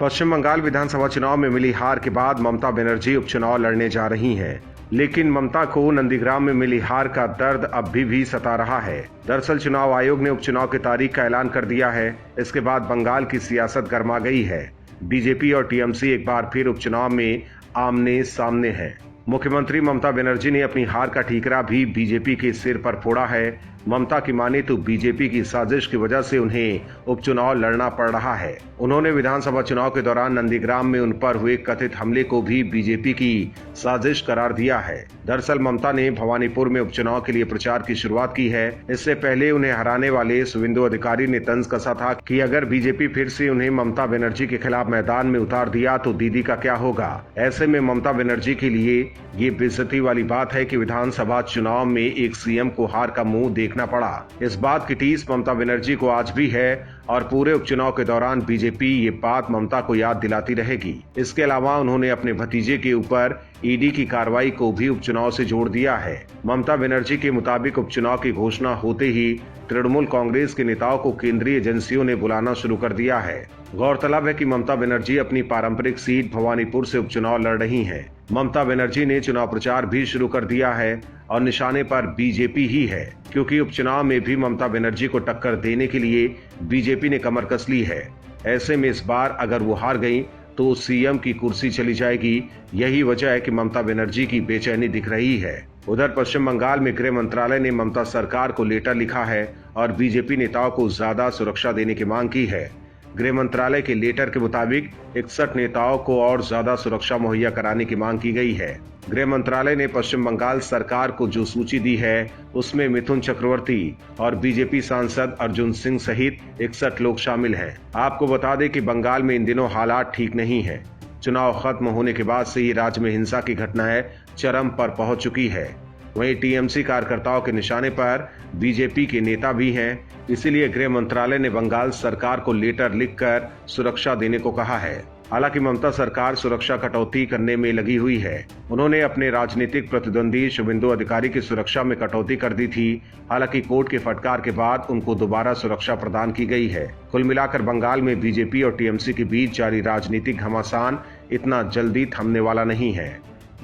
पश्चिम बंगाल विधानसभा चुनाव में मिली हार के बाद ममता बनर्जी उपचुनाव लड़ने जा रही हैं। लेकिन ममता को नंदीग्राम में मिली हार का दर्द अब भी सता रहा है। दरअसल चुनाव आयोग ने उपचुनाव की तारीख का ऐलान कर दिया है। इसके बाद बंगाल की सियासत गर्मा गई है। बीजेपी और टीएमसी एक बार फिर उपचुनाव में आमने सामने हैं। मुख्यमंत्री ममता बनर्जी ने अपनी हार का ठीकरा भी बीजेपी के सिर पर फोड़ा है। ममता की माने तो बीजेपी की साजिश की वजह से उन्हें उपचुनाव लड़ना पड़ रहा है। उन्होंने विधानसभा चुनाव के दौरान नंदीग्राम में उन पर हुए कथित हमले को भी बीजेपी की साजिश करार दिया है। दरअसल ममता ने भवानीपुर में उपचुनाव के लिए प्रचार की शुरुआत की है। इससे पहले उन्हें हराने वाले शुभेंदु अधिकारी ने तंज कसा था कि अगर बीजेपी फिर से उन्हें ममता बनर्जी के खिलाफ मैदान में उतार दिया तो दीदी का क्या होगा। ऐसे में ममता बनर्जी के लिए ये बेइज्जती वाली बात है कि विधानसभा चुनाव में एक सीएम को हार का मुंह देखना पड़ा। इस बात की टीस ममता बनर्जी को आज भी है और पूरे उपचुनाव के दौरान बीजेपी ये बात ममता को याद दिलाती रहेगी। इसके अलावा उन्होंने अपने भतीजे के ऊपर ईडी की कार्रवाई को भी उपचुनाव से जोड़ दिया है। ममता बनर्जी के मुताबिक उपचुनाव की घोषणा होते ही तृणमूल कांग्रेस के नेताओं को केंद्रीय एजेंसियों ने बुलाना शुरू कर दिया है। गौरतलब है कि ममता बनर्जी अपनी पारंपरिक सीट भवानीपुर से उपचुनाव लड़ रही हैं। ममता बनर्जी ने चुनाव प्रचार भी शुरू कर दिया है और निशाने पर बीजेपी ही है, क्योंकि उपचुनाव में भी ममता बनर्जी को टक्कर देने के लिए बीजेपी ने कमर कस ली है। ऐसे में इस बार अगर वो हार गई तो सीएम की कुर्सी चली जाएगी। यही वजह है कि ममता बनर्जी की बेचैनी दिख रही है। उधर पश्चिम बंगाल में गृह मंत्रालय ने ममता सरकार को लेटर लिखा है और बीजेपी नेताओं को ज्यादा सुरक्षा देने की मांग की है। गृह मंत्रालय के लेटर के मुताबिक 61 नेताओं को और ज्यादा सुरक्षा मुहैया कराने की मांग की गई है। गृह मंत्रालय ने पश्चिम बंगाल सरकार को जो सूची दी है उसमें मिथुन चक्रवर्ती और बीजेपी सांसद अर्जुन सिंह सहित 61 लोग शामिल हैं। आपको बता दें कि बंगाल में इन दिनों हालात ठीक नहीं है। चुनाव खत्म होने के बाद से ही राज्य में हिंसा की घटनाएं चरम पर पहुंच चुकी है। वहीं टीएमसी कार्यकर्ताओं के निशाने पर बीजेपी के नेता भी हैं। इसीलिए गृह मंत्रालय ने बंगाल सरकार को लेटर लिखकर सुरक्षा देने को कहा है। हालांकि ममता सरकार सुरक्षा कटौती करने में लगी हुई है। उन्होंने अपने राजनीतिक प्रतिद्वंदी शुभेंदु अधिकारी की सुरक्षा में कटौती कर दी थी। हालांकि कोर्ट के फटकार के बाद उनको दोबारा सुरक्षा प्रदान की गई है। कुल मिलाकर बंगाल में बीजेपी और टीएमसी के बीच जारी राजनीतिक घमासान इतना जल्दी थमने वाला नहीं है।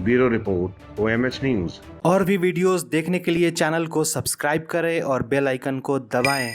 Bureau report, OMH news. और भी वीडियोस देखने के लिए चैनल को सब्सक्राइब करें और बेल आइकन को दबाएं।